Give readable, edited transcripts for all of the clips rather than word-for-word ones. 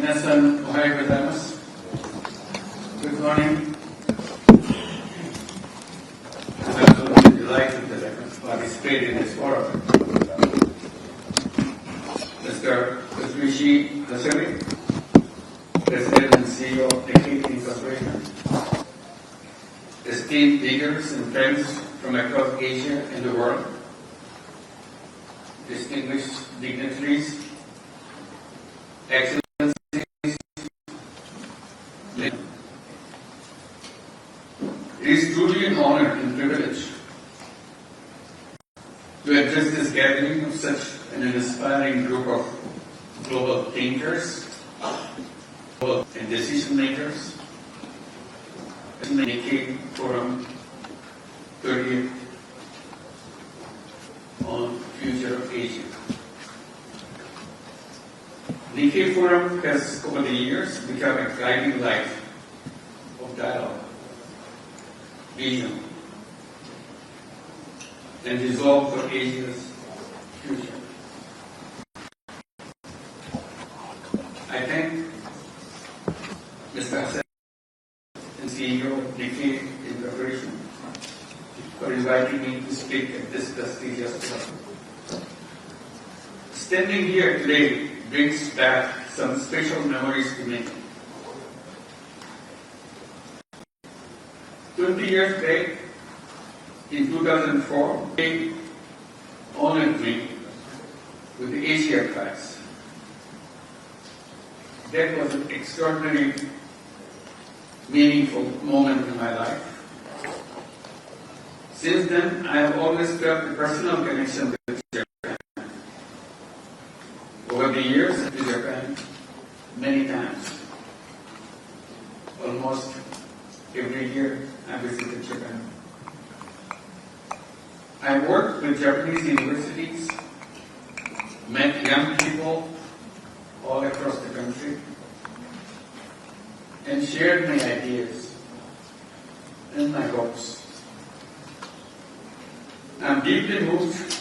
Minasan, ohayou gozaimasu. Good morning. I'm absolutely delighted that I can participate in this forum. Mr. Katsushi Hasuri, President and CEO of Nikkei Incorporation, esteemed leaders and friends from across Asia and the world, distinguished dignitaries, excellencies, it is truly an honor and privilege to address this gathering of such an inspiring group of global thinkers and decision makers in the Nikkei Forum 30th on Future of Asia. Nikkei Forum has over the years become a guiding light of dialogue, vision, and resolve for Asia's future. I thank Mr. Hassan and CEO of Nikkei Incorporation for inviting me to speak at this prestigious forum. Standing here today brings back some special memories to me. 20 years back, in 2004, they honored me with the Asia Prize. That was an extraordinary, meaningful moment in my life. Since then, I have always felt a personal connection with Japan. Over the years, I've been to Japan many times. Almost every year, I visited Japan. I worked with Japanese universities, met young people all across the country, and shared my ideas and my hopes. I'm deeply moved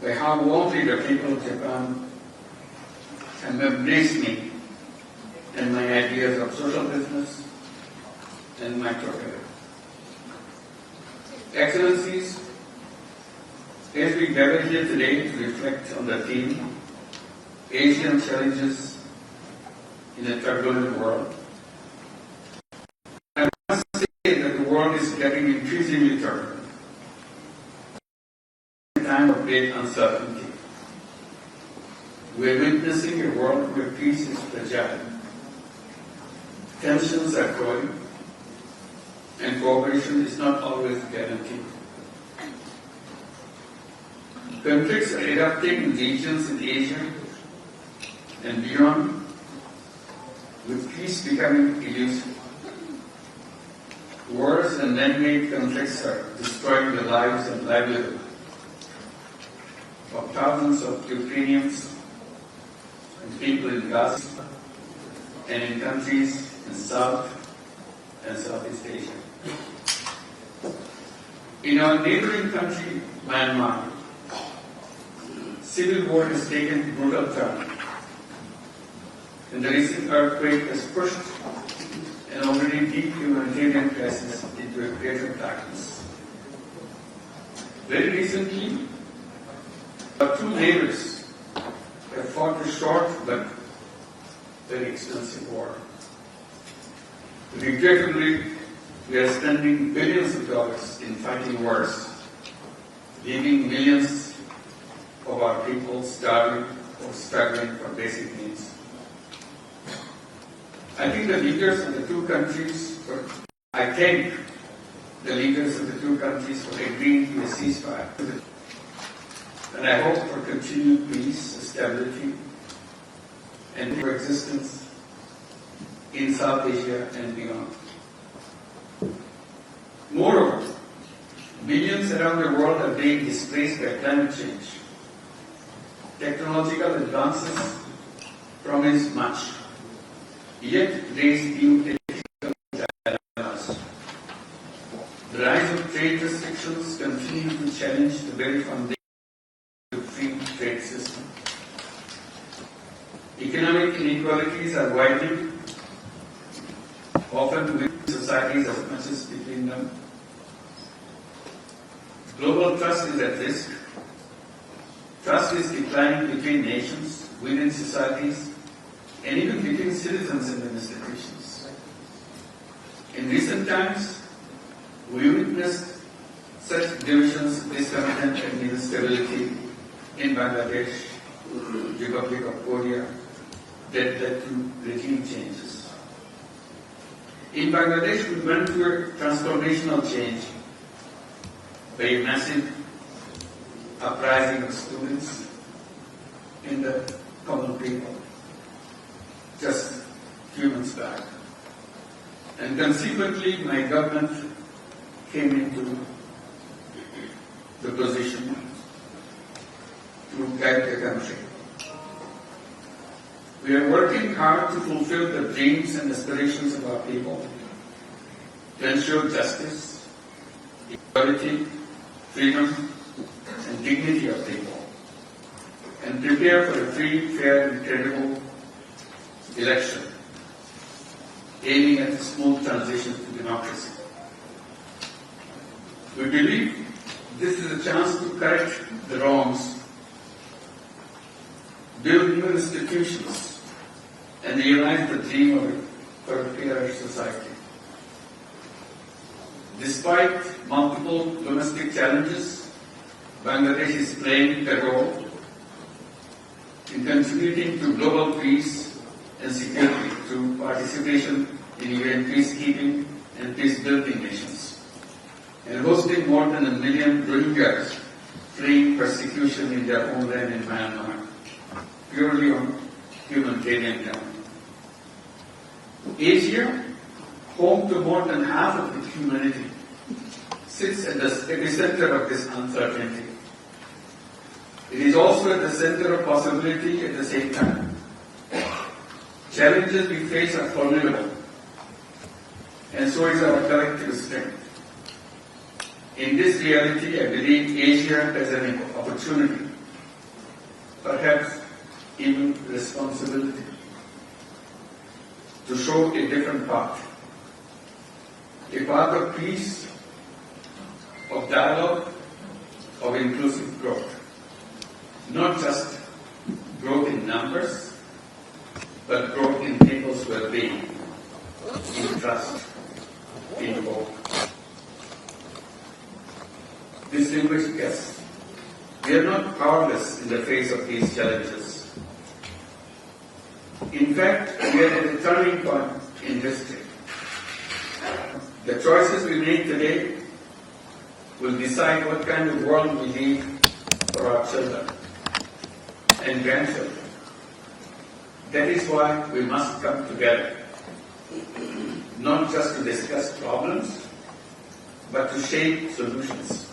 by how warmly the people of Japan have embraced me and my ideas of social business and microcredit. Excellencies, as we gather here today to reflect on the theme, Asian challenges in a turbulent world, I must say that the world is getting increasingly turbulent. A time of great uncertainty. We're witnessing a world where peace is fragile. Tensions are growing, and cooperation is not always guaranteed. Conflicts are erupting in regions in Asia and beyond, with peace becoming elusive. Wars and man-made conflicts are destroying the lives and livelihood of thousands of Ukrainians and people in Gaza and in countries in South and Southeast Asia. In our neighboring country, Myanmar, civil war has taken a brutal turn, and the recent earthquake has pushed an already deep humanitarian crisis into a greater darkness. Very recently, our two neighbors have fought a short but very expensive war. Regrettably, we are spending billions of dollars in fighting wars, leaving millions of our people starving or struggling for basic needs. I thank the leaders of the two countries for agreeing to a ceasefire. And I hope for continued peace, stability, and coexistence in South Asia and beyond. Moreover, millions around the world are being displaced by climate change. Technological advances promise much, yet raise new ethical dilemmas. The rise of trade restrictions continue to challenge the very foundation of the free trade system. Economic inequality inequalities are widening, often within societies as much as between them. Global trust is at risk. Trust is declining between nations, within societies, and even between citizens and institutions. In recent times, we witnessed such divisions, discontent, and instability in Bangladesh, Republic of Korea, that led to regime changes. In Bangladesh, we went through a transformational change by a massive uprising of students in the common people just a few months back. And consequently, my government came into the position to guide the country. We are working hard to fulfill the dreams and aspirations of our people, to ensure justice, equality, freedom, and dignity of people, and prepare for a free, fair, and credible election, aiming at a smooth transition to democracy. We believe this is a chance to correct the wrongs, build new institutions, and realize the dream of a fairer society. Despite multiple domestic challenges, Bangladesh is playing a role in contributing to global peace and security through participation in UN peacekeeping and peace-building missions, and hosting more than 1 million Rohingyas fleeing persecution in their homeland in Myanmar, purely on humanitarian ground. Asia, home to more than half of the humanity, sits at the epicenter of this uncertainty. It is also at the center of possibility at the same time. Challenges we face are formidable, and so is our collective strength. In this reality, I believe Asia has an opportunity, perhaps even responsibility, to show a different path. A path of peace, of dialogue, of inclusive growth. Not just growth in numbers, but growth in people's well-being, in trust, in hope. Distinguished guests, we are not powerless in the face of these challenges. In fact, we are at a turning point in history. The choices we make today will decide what kind of world we leave for our children and grandchildren. That is why we must come together, not just to discuss problems, but to shape solutions.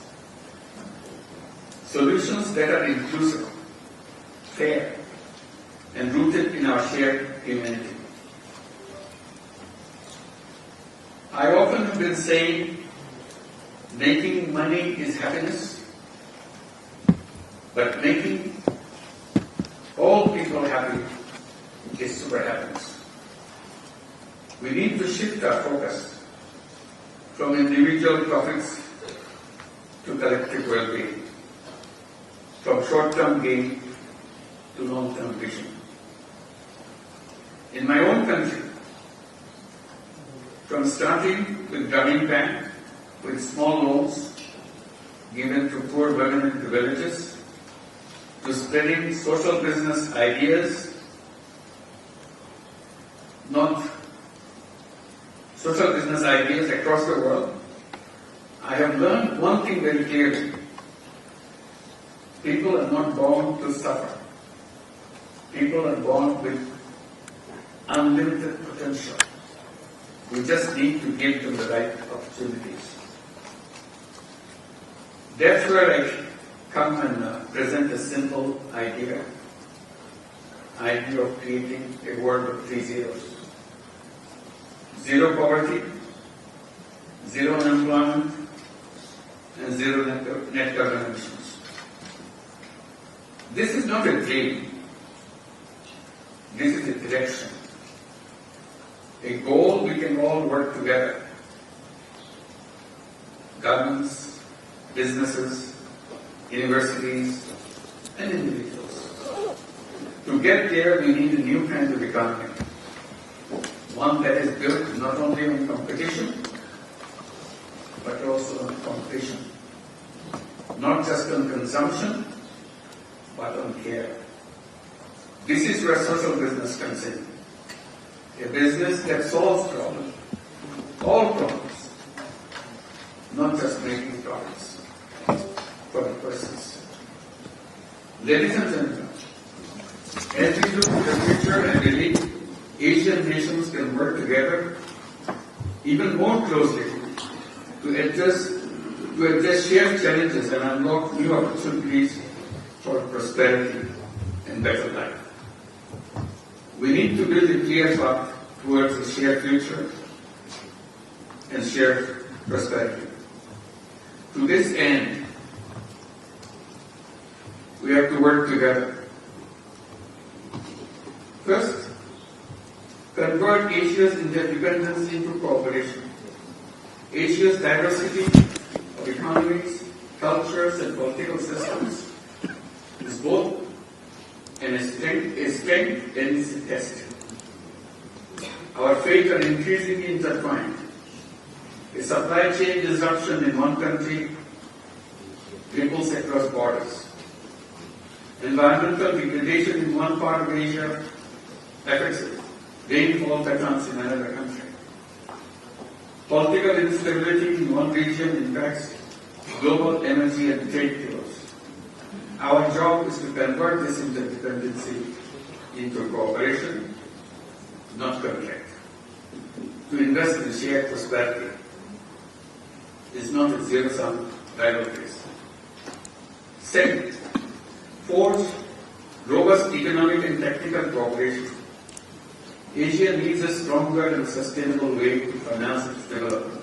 Solutions that are inclusive, fair, and rooted in our shared humanity. I often have been saying, making money is happiness, but making all people happy is super happiness. We need to shift our focus from individual profits to collective well-being, from short-term gain to long-term vision. In my own country, from starting with Grameen Bank, with small loans given to poor women in the villages, to spreading social business ideas, social business ideas across the world, I have learned one thing very clearly. People are not born to suffer. People are born with unlimited potential. We just need to give them the right opportunities. That's where I come and present a simple idea of creating a world of 3 zeros. Zero poverty, zero unemployment, and zero net carbon emissions. This is not a dream. This is the direction. A goal we can all work together. Governments, businesses, universities, and individuals. To get there, we need a new kind of economy. One that is built not only on competition, but also on competition. Not just on consumption, but on care. This is where social business comes in. A business that solves problems, all problems, not just making profits for the persons. Ladies and gentlemen, as we look to the future, I believe Asian nations can work together even more closely to address shared challenges and unlock new opportunities for prosperity and better life. We need to build a clear path towards a shared future and shared prosperity. To this end, we have to work together. First, convert Asia's interdependence into cooperation. Asia's diversity of economies, cultures, and political systems is both a strength and is a test. Our fates are increasingly intertwined. A supply chain disruption in one country ripples across borders. Environmental degradation in one part of Asia affects rainfall patterns in another country. Political instability in one region impacts global energy and trade flows. Our job is to convert this interdependency into cooperation, not conflict. To invest in shared prosperity is not a zero-sum rivalries. Second, forge robust economic and technical cooperation. Asia needs a stronger and sustainable way to finance its development.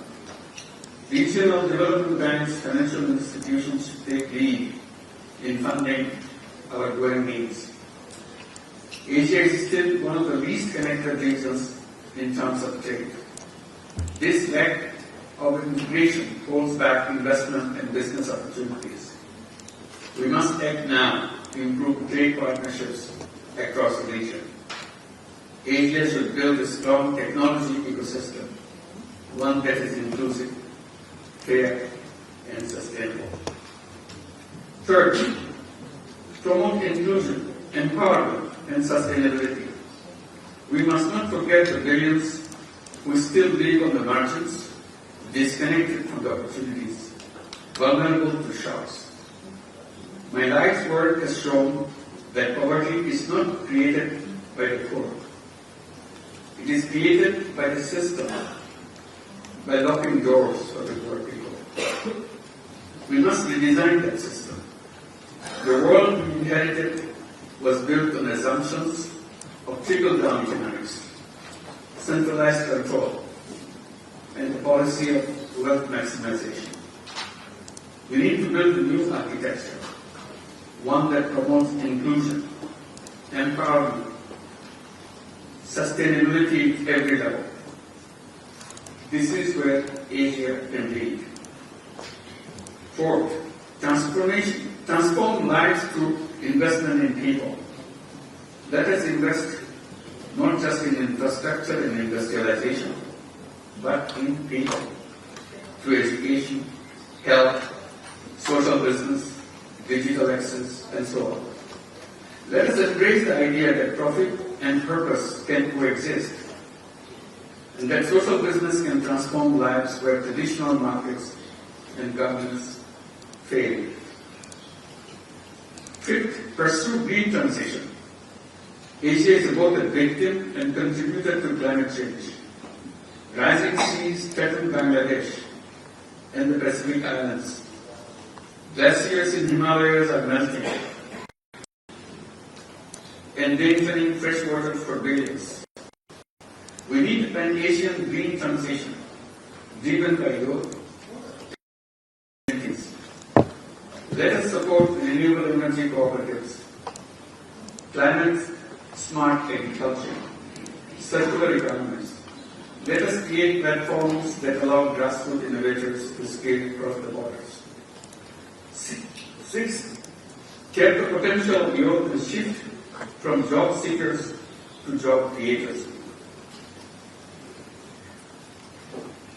Regional development banks, financial institutions should take lead in funding our growing needs. Asia is still one of the least connected regions in terms of trade. This lack of integration holds back investment and business opportunities. We must act now to improve trade partnerships across the region. Asia should build a strong technology ecosystem, one that is inclusive, fair, and sustainable. Third, promote inclusion, empowerment, and sustainability. We must not forget the billions who still live on the margins, disconnected from the opportunities, vulnerable to shocks. My life's work has shown that poverty is not created by the poor. It is created by the system, by locking doors for the poor people. We must redesign that system. The world we inherited was built on assumptions of trickle-down economics, centralized control, and the policy of wealth maximization. We need to build a new architecture, one that promotes inclusion, empowerment, sustainability at every level. This is where Asia can lead. Fourth, transform lives through investment in people. Let us invest not just in infrastructure and industrialization, but in people, through education, health, social business, digital access, and so on. Let us embrace the idea that profit and purpose can coexist, and that social business can transform lives where traditional markets and governance fail. Fifth, pursue green transition. Asia is both a victim and contributor to climate change. Rising seas threaten Bangladesh and the Pacific Islands. Glaciers in Himalayas are melting, endangering fresh water for billions. We need an Asian green transition driven by youth. Let us support renewable energy cooperatives, climate smart agriculture, circular economies. Let us create platforms that allow grassroots innovators to scale across the borders. Six, tap the potential of Europe to shift from job seekers to job creators.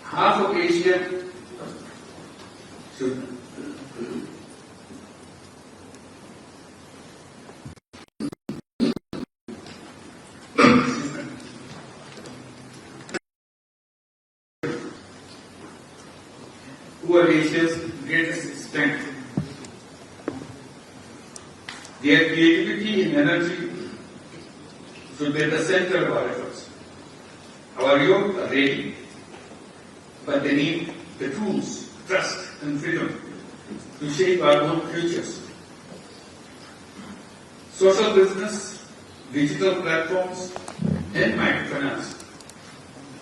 Half of Asia should who are Asia's greatest strength. Their creativity and energy should be at the center of our efforts. Our youth are ready, but they need the tools, trust, and freedom to shape our own futures. Social business, digital platforms, and microfinance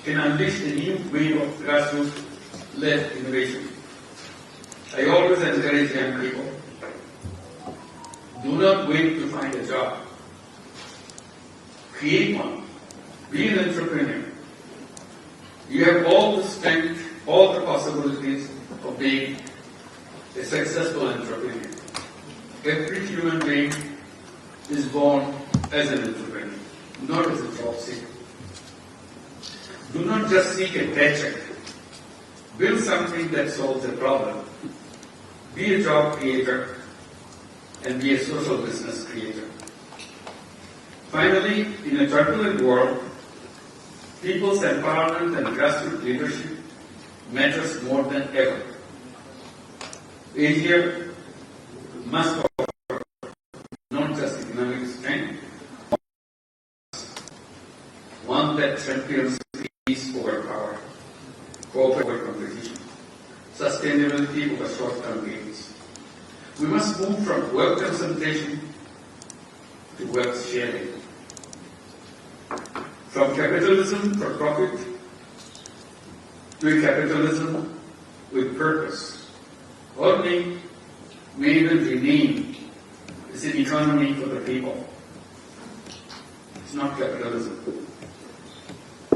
can unleash a new wave of grassroots-led innovation. I always encourage young people, do not wait to find a job. Create one. Be an entrepreneur. You have all the strength, all the possibilities of being a successful entrepreneur. Every human being is born as an entrepreneur, not as a job seeker. Do not just seek a paycheck. Build something that solves a problem. Be a job creator and be a social business creator. Finally, in a turbulent world, people's empowerment and grassroots leadership matters more than ever. Asia must offer not just economic strength, one that champions peace over power, cooperation over competition, sustainability over short-term gains. We must move from wealth concentration to wealth sharing, from capitalism for profit to a capitalism with purpose, or may even remain as an economy for the people. It's not capitalism.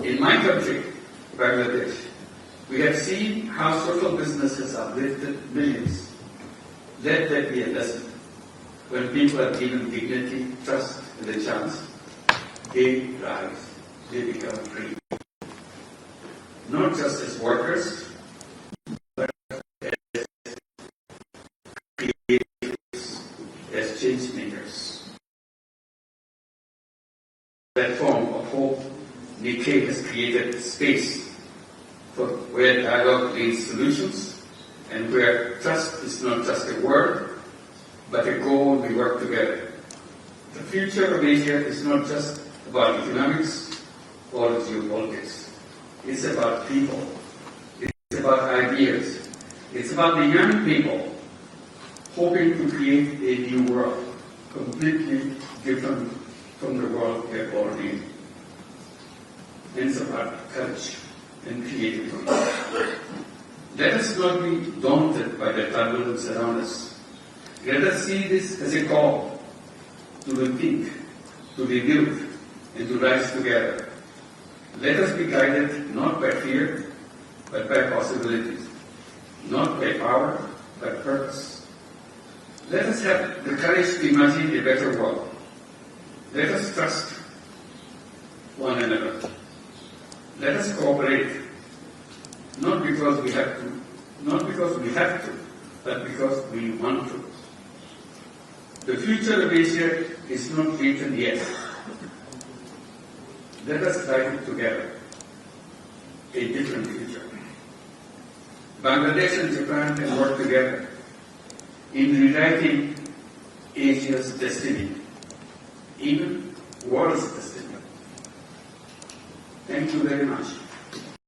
In my country, Bangladesh, we have seen how social business has uplifted millions. Let that be a lesson. When people are given dignity, trust, and a chance, they rise, they become free. Not just as workers, but as creators, as change makers. Platform of hope, Nikkei has created a space for where dialogue leads solutions, and where trust is not just a word, but a goal we work together. The future of Asia is not just about economics or geopolitics. It's about people. It's about ideas. It's about the young people hoping to create a new world, completely different from the world we are born in. And it's about courage and creativity. Let us not be daunted by the turbulence around us. Let us see this as a call to rethink, to rebuild, and to rise together. Let us be guided not by fear, but by possibilities. Not by power, but purpose. Let us have the courage to imagine a better world. Let us trust one another. Let us cooperate. Not because we have to, but because we want to. The future of Asia is not written yet. Let us write it together. A different future. Bangladesh and Japan can work together in rewriting Asia's destiny, even world's destiny. Thank you very much.